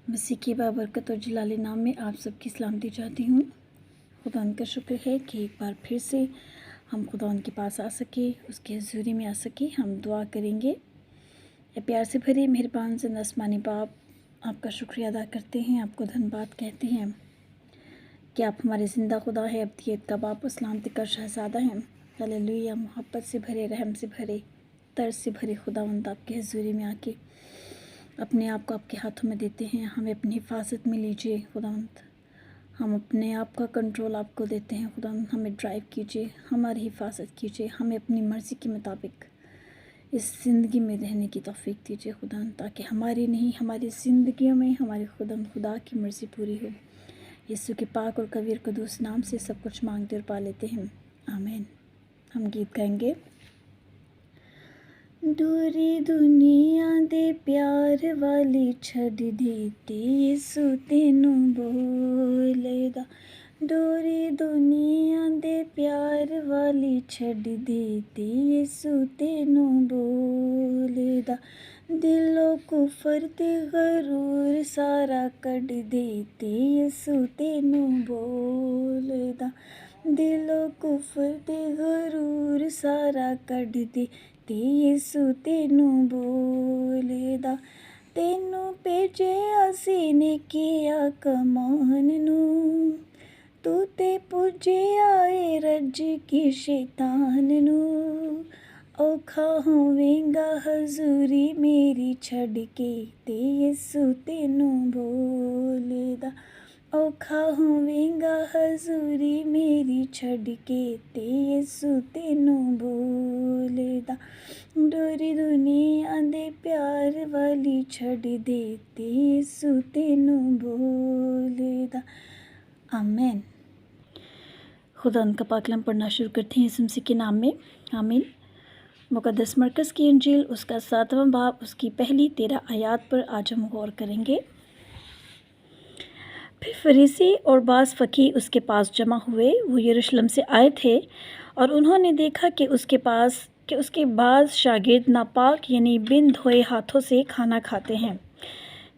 मसीह की बाबरकत और जलाली नाम में आप सबकी सलामती चाहती हूँ। खुदा का शुक्र है कि एक बार फिर से हम खुदा के पास आ सके, उसके हज़ूरी में आ सके। हम दुआ करेंगे। या प्यार से भरे मेहरबान ज़िंदा आसमानी बाप, आपका शुक्रिया अदा करते हैं, आपको धन्यवाद कहते हैं कि आप हमारे ज़िंदा खुदा है, अब्दियत का बाप और सलामती का शहज़ादा हैं। हालेलुया। मोहब्बत से भरे, रहम से भरे, तरस से भरे खुदावंद आपके हज़ूरी में आके अपने आप को आपके हाथों में देते हैं। हमें अपनी हिफाजत में लीजिए खुदावंद। हम अपने आप का कंट्रोल आपको देते हैं खुदावंद। हमें ड्राइव कीजिए, हमारी हिफाजत कीजिए, हमें अपनी मर्ज़ी के मुताबिक इस ज़िंदगी में रहने की तौफीक दीजिए खुदावंद, ताकि हमारी नहीं, हमारी ज़िंदगियों में हमारे खुदा की मर्ज़ी पूरी हो। यीशु के पाक और कबीर कदूस नाम से सब कुछ मांगते और पा लेते हैं, आमीन। हम गीत गाएंगे। दूरी दुनिया दे प्यार वाली छड़ दीती यीशु तेनू बोलेदा। दूरी दुनिया दे प्यार वाली छड़ दीती यीशु तेनू बोलेदा। दिलों कुफर ते गरूर सारा कढ़ दीती यीशु तेनू बोलेदा। दिलों कुफर ते गरूर सारा कढ़ दी यीशु तेनू बोलेदा। तेनू भेजिया सी नेकिया कमान नू, तू ते पुजिया ए रज की शैतान नू। औखा होवेगा हजूरी मेरी छड़ के ते यीशु तेनू बोलेदा। औखा होवेगा हजूरी मेरी छड़ के ते यीशु तेनू बोलेदा। डोरी दुनिया दे प्यार वाली छड़ देती यीशु तेनू बोलेदा। आमीन। खुदा उनका पाकलाम पढ़ना शुरू करते हैं यीशु मसीह के नाम में, आमीन। मुक़द्दस मरकज़ की इंजील उसका 7वां बाब उसकी पहली 13 आयात पर आज हम गौर करेंगे। फिर फरीसी और बाज़ फ़कीह उसके पास जमा हुए। वो यरूशलेम से आए थे और उन्होंने देखा कि उसके बाज़ शागिर्द नापाक यानी बिन धोए हाथों से खाना खाते हैं,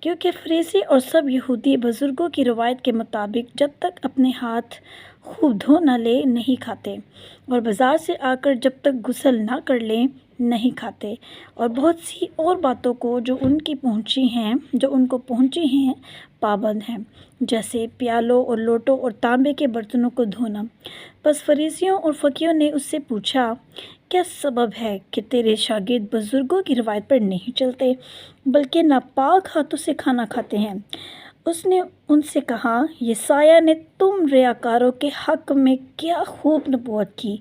क्योंकि फरीसी और सब यहूदी बुज़ुर्गों की रवायत के मुताबिक जब तक अपने हाथ खूब धो न ले नहीं खाते, और बाज़ार से आकर जब तक गुस्ल ना कर लें नहीं खाते। और बहुत सी और बातों को जो उनको पहुँची हैं पाबंद हैं, जैसे प्यालों और लोटों और तांबे के बर्तनों को धोना। बस फरीसियों और फ़कीहों ने उससे पूछा, क्या सबब है कि तेरे शागिर्द बुज़ुर्गों की रवायत पर नहीं चलते, बल्कि नापाक हाथों से खाना खाते हैं? उसने उनसे कहा, यशायाह ने तुम रियाकारों के हक़ में क्या खूब नबूवत की,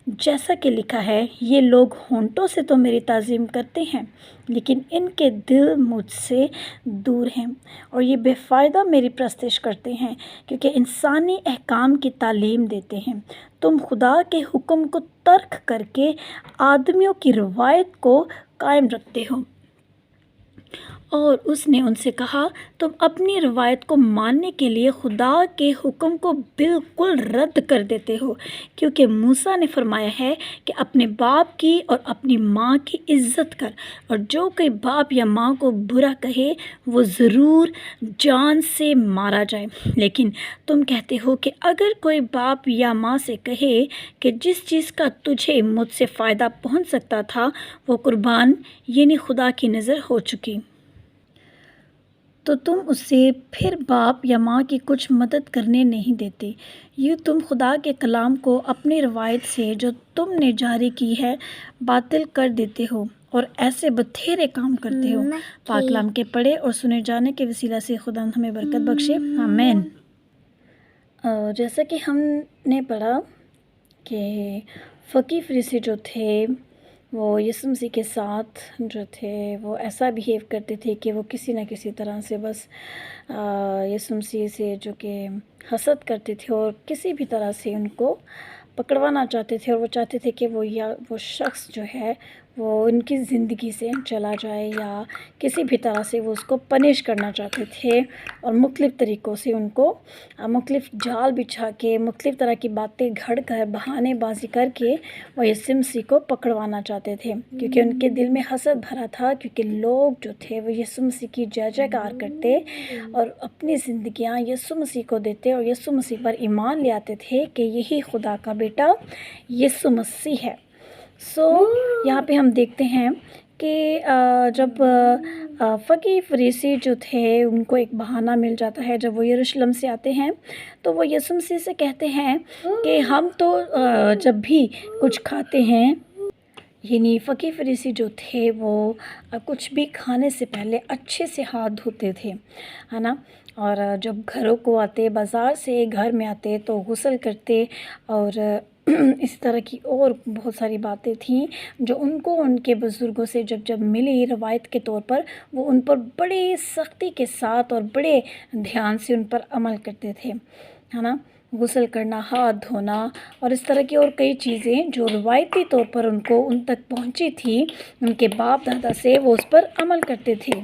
जैसा कि लिखा है, ये लोग होंठों से तो मेरी ताज़ीम करते हैं, लेकिन इनके दिल मुझसे दूर हैं, और ये बेफ़ायदा मेरी प्रस्तिश करते हैं, क्योंकि इंसानी अहकाम की तालीम देते हैं। तुम खुदा के हुक्म को तर्क करके आदमियों की रवायत को कायम रखते हो। और उसने उनसे कहा, तुम अपनी रवायत को मानने के लिए खुदा के हुक्म को बिल्कुल रद्द कर देते हो, क्योंकि मूसा ने फरमाया है कि अपने बाप की और अपनी माँ की इज़्ज़त कर, और जो कोई बाप या माँ को बुरा कहे वो ज़रूर जान से मारा जाए। लेकिन तुम कहते हो कि अगर कोई बाप या माँ से कहे कि जिस चीज़ का तुझे मुझसे फ़ायदा पहुँच सकता था वो कुर्बान यानी खुदा की नज़र हो चुकी, तो तुम उससे फिर बाप या माँ की कुछ मदद करने नहीं देते। यूँ तुम खुदा के कलाम को अपनी रवायत से जो तुमने जारी की है बातिल कर देते हो और ऐसे बथेरे काम करते हो। पाकलाम के पढ़े और सुने जाने के वसीला से खुदा हमें बरकत बख्शे, आमीन। जैसा कि हमने पढ़ा कि फ़कीह फरीसी जो थे वो यीशु मसीह के साथ जो थे वो ऐसा बिहेव करते थे कि वो किसी न किसी तरह से बस यीशु मसीह से जो कि हसद करते थे और किसी भी तरह से उनको पकड़वाना चाहते थे, और वो चाहते थे कि वो शख्स जो है वो उनकी ज़िंदगी से चला जाए या किसी भी तरह से वो उसको पनिश करना चाहते थे और मुख्तलिफ़ तरीक़ों से उनको मुख्तलिफ़ जाल बिछा के मुख्तलिफ़ तरह की बातें घड़ कर बहानेबाज़ी करके वो यीशु मसीह को पकड़वाना चाहते थे, क्योंकि उनके दिल में हसद भरा था, क्योंकि लोग जो थे वो यीशु मसीह की जय जयकार करते और अपनी ज़िंदगियाँ यीशु मसीह को देते और यीशु मसीह पर ईमान ले आते थे कि यही खुदा का बेटा यीशु मसीह है। यहाँ पे हम देखते हैं कि जब फ़कीह फरीसी जो थे उनको एक बहाना मिल जाता है। जब वो यरूशलेम से आते हैं तो वो यीशु मसीह से कहते हैं कि हम तो जब भी कुछ खाते हैं, यानी फ़कीह फरीसी जो थे वो कुछ भी खाने से पहले अच्छे से हाथ धोते थे, है ना। और जब घरों को आते, बाज़ार से घर में आते तो गुस्ल करते और इस तरह की और बहुत सारी बातें थीं जो उनको उनके बुज़ुर्गों से जब मिली रवायत के तौर पर, वो उन पर बड़ी सख्ती के साथ और बड़े ध्यान से उन पर अमल करते थे, है ना। गुस्ल करना, हाथ धोना और इस तरह की और कई चीज़ें जो रवायती तौर पर उनको उन तक पहुंची थी उनके बाप दादा से, वो उस पर अमल करते थे।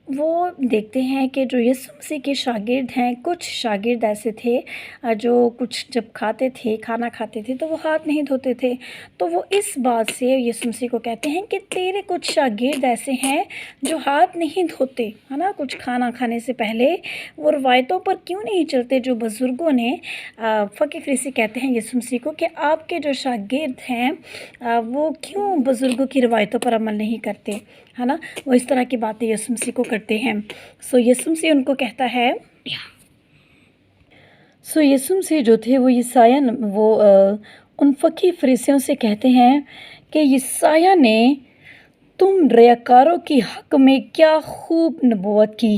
वो देखते हैं कि जो यीशु मसीह के शागिर्द हैं, कुछ शागिर्द ऐसे थे जो कुछ जब खाना खाते थे तो वो हाथ नहीं धोते थे। तो वो इस बात से यीशु मसीह को कहते हैं कि तेरे कुछ शागिर्द ऐसे हैं जो हाथ नहीं धोते, है ना, कुछ खाना खाने से पहले। वो रवायतों पर क्यों नहीं चलते जो बुज़ुर्गों ने। फ़कीह फरीसी कहते हैं यीशु मसीह को कि आपके जो शागिर्द हैं वो क्यों बुज़ुर्गों की रवायतों पर अमल नहीं करते, है ना। वो इस तरह की बातें यीशु मसीह को करते हैं। यीशु मसीह उनको कहता है, यीशु मसीह जो थे वो उन फ़कीह फरीसियों से कहते हैं कि यशायाह ने तुम रियाकारों की हक़ में क्या खूब नबूवत की,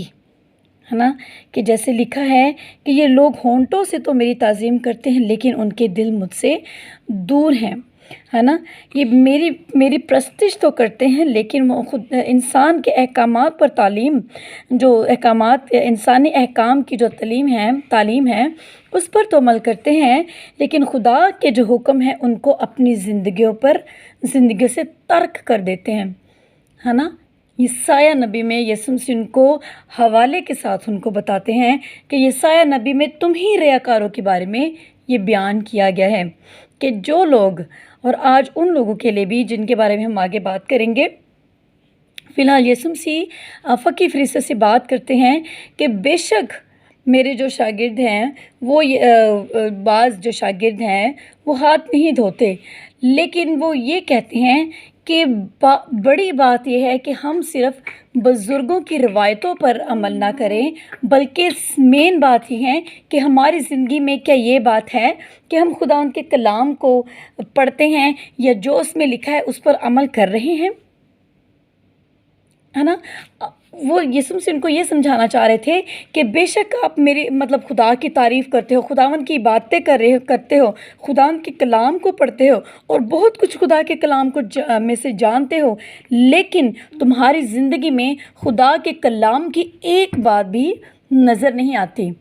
है ना, कि जैसे लिखा है कि ये लोग होंठों से तो मेरी ताज़ीम करते हैं लेकिन उनके दिल मुझसे दूर हैं, है ना। ये मेरी प्रस्तिश तो करते हैं लेकिन वो खुद इंसान के अहकामात पर इंसानी अहकाम की जो तालीम है उस पर तो अमल करते हैं, लेकिन खुदा के जो हुक्म हैं उनको अपनी ज़िंदगियों से तर्क कर देते हैं, है ना। यशायाह नबी में यीशु मसीह उनको हवाले के साथ उनको बताते हैं कि यशायाह नबी में तुम ही रियाकारों के बारे में ये बयान किया गया है कि जो लोग, और आज उन लोगों के लिए भी जिनके बारे में हम आगे बात करेंगे। फ़िलहाल यीशु मसीह फ़कीह फरीसियों से बात करते हैं कि बेशक मेरे जो शागिर्द हैं वो बाज़ जो शागिर्द हैं वो हाथ नहीं धोते, लेकिन वो ये कहते हैं कि बड़ी बात यह है कि हम सिर्फ़ बुज़ुर्गों की रवायतों पर अमल ना करें, बल्कि मेन बात ये है कि हमारी ज़िंदगी में क्या ये बात है कि हम खुदा के कलाम को पढ़ते हैं या जो उसमें लिखा है उस पर अमल कर रहे हैं, है ना। वो यीशु मसीह उनको ये समझाना चाह रहे थे कि बेशक आप मेरे खुदा की तारीफ़ करते हो, खुदावंद की बातें करते हो, खुदावंद के कलाम को पढ़ते हो और बहुत कुछ खुदा के कलाम को में से जानते हो, लेकिन तुम्हारी ज़िंदगी में खुदा के कलाम की एक बात भी नज़र नहीं आती।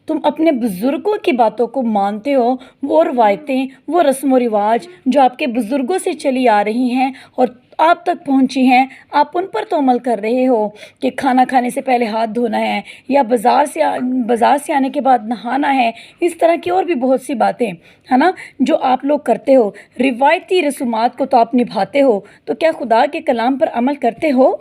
तुम अपने बुज़ुर्गों की बातों को मानते हो, वो रवायतें, वो रस्म व रिवाज जो आपके बुज़ुर्गों से चली आ रही हैं और आप तक पहुंची हैं, आप उन पर तो अमल कर रहे हो कि खाना खाने से पहले हाथ धोना है या बाज़ार से आने के बाद नहाना है। इस तरह की और भी बहुत सी बातें, है ना, जो आप लोग करते हो। रिवायती रसूमात को तो आप निभाते हो, तो क्या खुदा के कलाम पर अमल करते हो?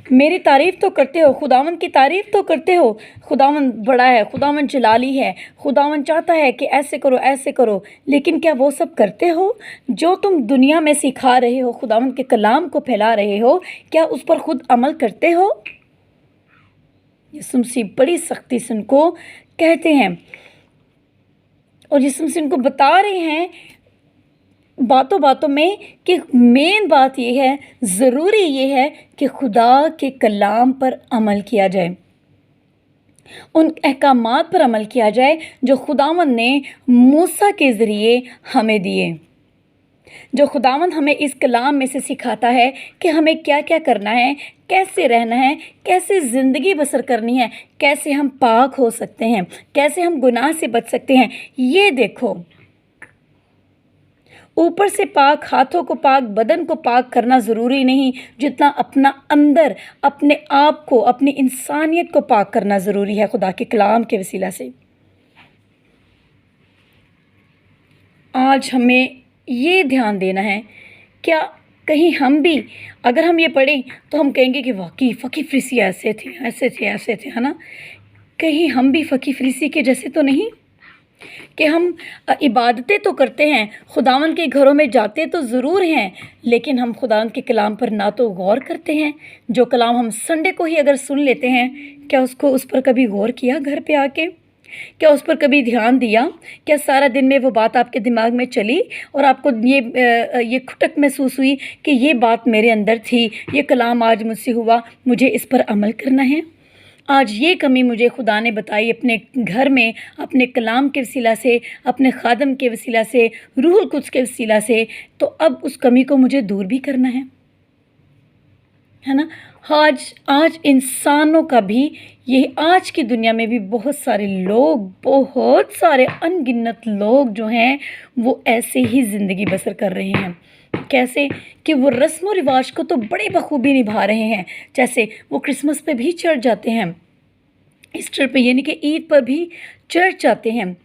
मेरी तारीफ़ तो करते हो, खुदावंद की तारीफ़ तो करते हो। खुदावंद बड़ा है, खुदावंद जलाली है, खुदावंद चाहता है कि ऐसे करो, लेकिन क्या वो सब करते हो? जो तुम दुनिया में सिखा रहे हो, खुदावंद के कलाम को फैला रहे हो, क्या उस पर खुद अमल करते हो? यीशु मसीह बड़ी सख्ती से उनको कहते हैं और यीशु मसीह उनको बता रहे हैं बातों बातों में कि मेन बात ये है, ज़रूरी ये है कि खुदा के कलाम पर अमल किया जाए, उन अहकामात पर अमल किया जाए जो खुदावंद ने मूसा के ज़रिए हमें दिए, जो खुदावंद हमें इस कलाम में से सिखाता है कि हमें क्या क्या करना है, कैसे रहना है, कैसे ज़िंदगी बसर करनी है, कैसे हम पाक हो सकते हैं, कैसे हम गुनाह से बच सकते हैं। ये देखो, ऊपर से पाक, हाथों को पाक, बदन को पाक करना ज़रूरी नहीं, जितना अपना अंदर, अपने आप को, अपनी इंसानियत को पाक करना ज़रूरी है खुदा के कलाम के वसीला से। आज हमें ये ध्यान देना है, क्या कहीं हम भी, अगर हम ये पढ़ें तो हम कहेंगे कि वाक़ई फ़की फ़रीसी ऐसे थे, ऐसे थे, ऐसे थे, है ना? कहीं हम भी फ़की फ़रीसी के जैसे तो नहीं कि हम इबादतें तो करते हैं, खुदावंद के घरों में जाते तो ज़रूर हैं, लेकिन हम खुदावंद के कलाम पर ना तो गौर करते हैं। जो कलाम हम संडे को ही अगर सुन लेते हैं, क्या उस पर कभी गौर किया घर पे आके? क्या उस पर कभी ध्यान दिया? क्या सारा दिन में वो बात आपके दिमाग में चली और आपको ये खुटक महसूस हुई कि ये बात मेरे अंदर थी, ये कलाम आज मुझसे हुआ, मुझे इस पर अमल करना है? आज ये कमी मुझे खुदा ने बताई अपने घर में, अपने कलाम के वसीला से, अपने खादम के वसीला से, रूहुल कुद्स के वसीला से, तो अब उस कमी को मुझे दूर भी करना है ना? आज इंसानों का भी, ये आज की दुनिया में भी बहुत सारे लोग, बहुत सारे अनगिनत लोग जो हैं वो ऐसे ही ज़िंदगी बसर कर रहे हैं। कैसे कि वो रस्म व रिवाज को तो बड़े बखूबी निभा रहे हैं। जैसे वो क्रिसमस पे भी चर्च जाते हैं, ईस्टर पे यानी कि ईद पर भी चर्च जाते हैं,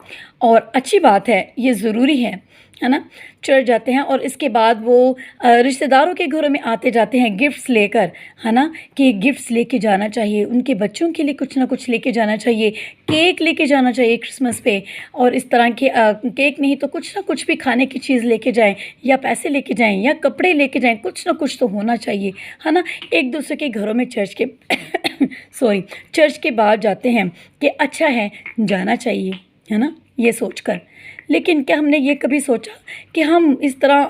और अच्छी बात है, ये ज़रूरी है ना? चर्च जाते हैं और इसके बाद वो रिश्तेदारों के घरों में आते जाते हैं गिफ्ट्स लेकर, है ना? कि गिफ्ट्स लेके जाना चाहिए, उनके बच्चों के लिए कुछ ना कुछ लेके जाना चाहिए, केक लेके जाना चाहिए क्रिसमस पे, और इस तरह के केक नहीं तो कुछ ना कुछ भी खाने की चीज़ लेके जाएं, या पैसे लेके जाएं, या कपड़े लेके जाएं, कुछ ना कुछ तो होना चाहिए, है ना? एक दूसरे के घरों में चर्च के बाद जाते हैं कि अच्छा है, जाना चाहिए, है ना? ये सोचकर। लेकिन क्या हमने ये कभी सोचा कि हम इस तरह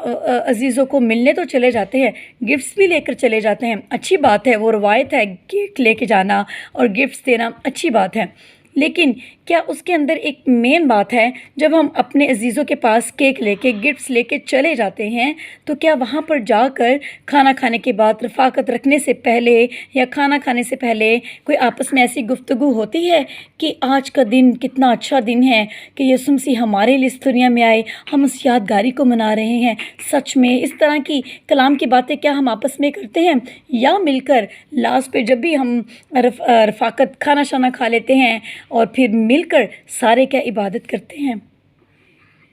अज़ीज़ों को मिलने तो चले जाते हैं, गिफ्ट्स भी लेकर चले जाते हैं, अच्छी बात है, वो रवायत है, केक लेके जाना और गिफ्ट्स देना अच्छी बात है। लेकिन क्या उसके अंदर एक मेन बात है, जब हम अपने अज़ीज़ों के पास केक लेके, गिफ्ट्स लेके चले जाते हैं, तो क्या वहाँ पर जाकर खाना खाने के बाद, रफ़ाकत रखने से पहले या खाना खाने से पहले कोई आपस में ऐसी गुफ्तगू होती है कि आज का दिन कितना अच्छा दिन है कि यीशु मसीह हमारे लिए इस दुनिया में आए, हम उस यादगारी को मना रहे हैं? सच में इस तरह की कलाम की बातें क्या हम आपस में करते हैं? या मिलकर लास्ट पे जब भी हम रफ़ाकत खाना शाना खा लेते हैं और फिर मिलकर सारे क्या इबादत करते हैं?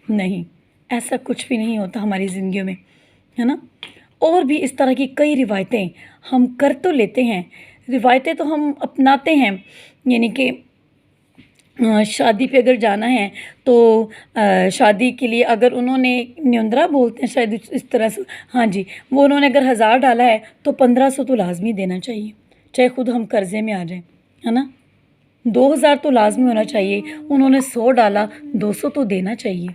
नहीं, ऐसा कुछ भी नहीं होता हमारी ज़िंदगियों में, है ना? और भी इस तरह की कई रिवायतें हम कर तो लेते हैं, रिवायतें तो हम अपनाते हैं, यानी कि शादी पे अगर जाना है तो शादी के लिए अगर उन्होंने न्योंदरा बोलते हैं शायद इस तरह से, हाँ जी, वो उन्होंने अगर 1000 डाला है तो 1500 तो लाजमी देना चाहिए, चाहे खुद हम कर्जे में आ जाएं, है ना? 2000 तो लाजमी होना चाहिए, उन्होंने 100 डाला, 200 तो देना चाहिए,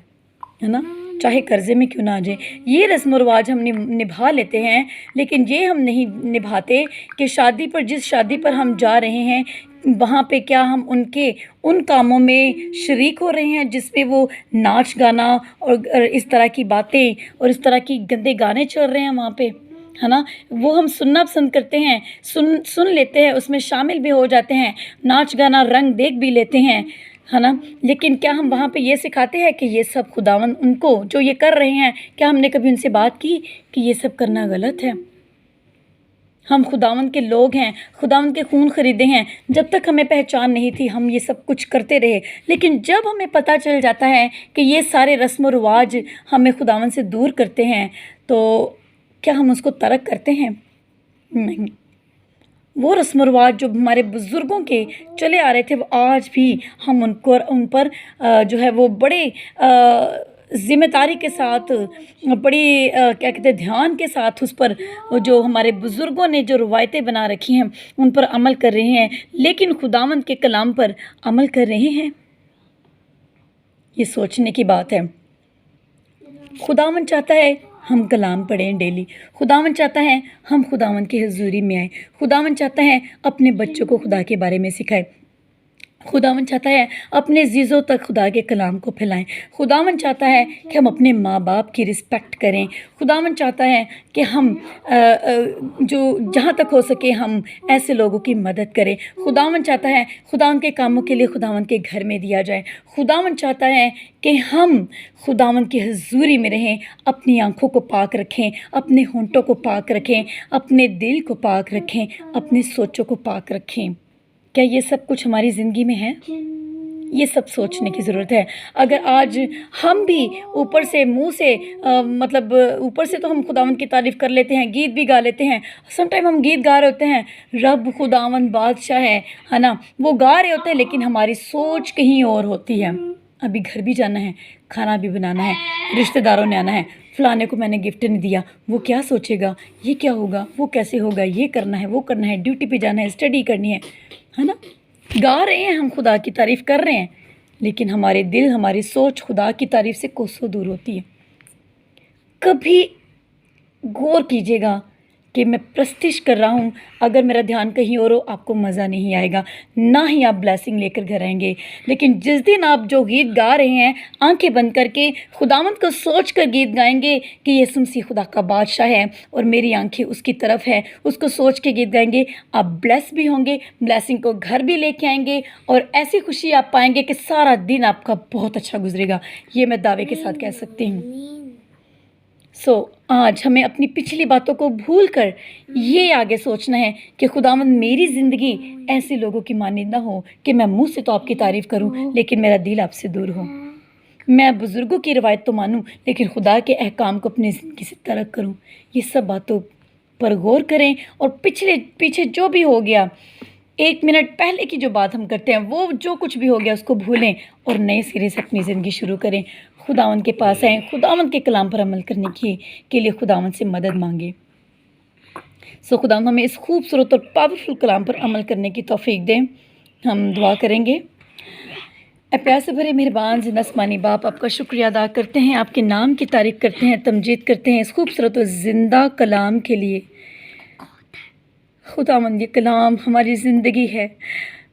है ना? चाहे कर्जे में क्यों ना आ जाए। ये रस्म व रिवाज हम निभा लेते हैं, लेकिन ये हम नहीं निभाते कि शादी पर, जिस शादी पर हम जा रहे हैं, वहाँ पे क्या हम उनके उन कामों में शरीक हो रहे हैं जिसमें वो नाच गाना और इस तरह की बातें और इस तरह की गंदे गाने चल रहे हैं वहाँ पे, है ना? वो हम सुनना पसंद करते हैं, सुन लेते हैं, उसमें शामिल भी हो जाते हैं, नाच गाना रंग देख भी लेते हैं, है ना? लेकिन क्या हम वहाँ पे ये सिखाते हैं कि ये सब खुदावंद उनको जो ये कर रहे हैं, क्या हमने कभी उनसे बात की कि ये सब करना गलत है? हम खुदावंद के लोग हैं, खुदावंद के खून खरीदे हैं। जब तक हमें पहचान नहीं थी हम ये सब कुछ करते रहे, लेकिन जब हमें पता चल जाता है कि ये सारे रस्म व रिवाज हमें खुदावंद से दूर करते हैं, तो क्या हम उसको तर्क करते हैं? नहीं। वो रस्म व रिवाज जो हमारे बुज़ुर्गों के चले आ रहे थे, वो आज भी हम उन पर जो है वो बड़े ज़िम्मेदारी के साथ, बड़ी क्या कहते हैं, ध्यान के साथ उस पर, वो जो हमारे बुज़ुर्गों ने जो रवायतें बना रखी हैं उन पर अमल कर रहे हैं, लेकिन खुदावंद के कलाम पर अमल कर रहे हैं? ये सोचने की बात है। खुदावंद चाहता है हम कलाम पढ़ें डेली, खुदावंद चाहता है हम खुदावंद की हज़ूरी में आएँ, खुदावंद चाहता है अपने बच्चों को खुदा के बारे में सिखाएं। खुदावंद चाहता है अपने ज़ीज़ों तक खुदा के कलाम को फैलाएं। खुदावंद चाहता है कि हम अपने माँ बाप की रिस्पेक्ट करें। खुदावंद चाहता है कि हम जो जहाँ तक हो सके हम ऐसे लोगों की मदद करें। खुदावंद चाहता है खुदावंद के कामों के लिए खुदावंद के घर में दिया जाए। खुदावंद चाहता है कि हम खुदावंद की हज़ूरी में रहें, अपनी आँखों को पाक रखें, अपने होंठों को पाक रखें, अपने दिल को पाक रखें, अपनी सोचों को पाक रखें। क्या ये सब कुछ हमारी ज़िंदगी में है? ये सब सोचने की ज़रूरत है। अगर आज हम भी ऊपर से मुँह से मतलब ऊपर से तो हम खुदावंद की तारीफ़ कर लेते हैं, गीत भी गा लेते हैं। समटाइम हम गीत गा रहे होते हैं, रब खुदावंद बादशाह है ना? वो गा रहे होते हैं लेकिन हमारी सोच कहीं और होती है। अभी घर भी जाना है, खाना भी बनाना है, रिश्तेदारों ने आना है, फ़लाने को मैंने गिफ्ट नहीं दिया, वो क्या सोचेगा, ये क्या होगा, वो कैसे होगा, ये करना है, वो करना है, ड्यूटी पे जाना है, स्टडी करनी है ना? गा रहे हैं हम, खुदा की तारीफ़ कर रहे हैं, लेकिन हमारे दिल, हमारी सोच खुदा की तारीफ़ से कोसों दूर होती है। कभी गौर कीजिएगा कि मैं प्रस्तिश कर रहा हूँ, अगर मेरा ध्यान कहीं और हो आपको मज़ा नहीं आएगा, ना ही आप ब्लेसिंग लेकर घर आएंगे। लेकिन जिस दिन आप जो गीत गा रहे हैं, आंखें बंद करके खुदावंद को सोच कर गीत गाएंगे कि यीशु मसीह खुदा का बादशाह है और मेरी आंखें उसकी तरफ है, उसको सोच के गीत गाएंगे, आप ब्लेस भी होंगे, ब्लेसिंग को घर भी लेके आएंगे और ऐसी खुशी आप पाएंगे कि सारा दिन आपका बहुत अच्छा गुजरेगा। ये मैं दावे के साथ कह सकती हूँ। आज हमें अपनी पिछली बातों को भूल कर ये आगे सोचना है कि खुदावंद मेरी ज़िंदगी ऐसे लोगों की मानिंदा हो कि मैं मुंह से तो आपकी तारीफ़ करूं लेकिन मेरा दिल आपसे दूर हो। मैं बुज़ुर्गों की रवायत तो मानूं लेकिन खुदा के अहकाम को अपनी ज़िंदगी से तर्क करूं। ये सब बातों पर गौर करें और पीछे जो भी हो गया, 1 मिनट पहले की जो बात हम करते हैं, वो जो कुछ भी हो गया उसको भूलें और नए सिरे से अपनी ज़िंदगी शुरू करें। खुदावंद के पास आएँ, खुदावंद के कलाम पर अमल करने के लिए खुदावंद से मदद मांगे। खुदावंद हमें इस खूबसूरत और पावरफुल कलाम पर अमल करने की तौफीक दें। हम दुआ करेंगे। प्यार से भरे मेहरबान ज़िंदा आसमानी बाप, आपका शुक्रिया अदा करते हैं, आपके नाम की तारीफ़ करते हैं, तमजीद करते हैं इस खूबसूरत और ज़िंदा कलाम के लिए। खुदावंद ये कलाम हमारी ज़िंदगी है।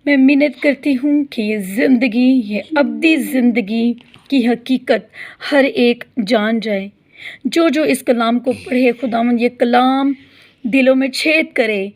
मैं मिन्नत करती हूँ कि ये ज़िंदगी, ये अब्दी ज़िंदगी की हकीकत हर एक जान जाए। जो इस कलाम को पढ़े, खुदावंद ये कलाम दिलों में छेद करे,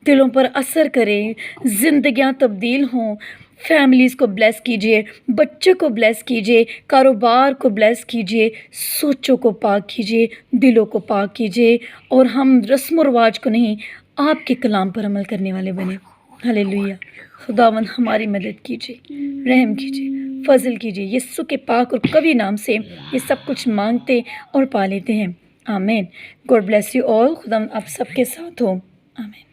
दिलों पर असर करे, ज़िंदगियाँ तब्दील हों। फैमिलीज़ को ब्लेस कीजिए, बच्चों को ब्लेस कीजिए, कारोबार को ब्लेस कीजिए, सोचों को पाक कीजिए, दिलों को पाक कीजिए और हम रस्म व रिवाज को नहीं, आपके कलाम पर अमल करने वाले बने। हालेलुया। खुदावंद हमारी मदद कीजिए, रहम कीजिए, फजल कीजिए। यीशु के पाक और कवी नाम से ये सब कुछ मांगते और पा लेते हैं। आमीन। God bless you all. खुदावंद आप सबके साथ हो। आमीन।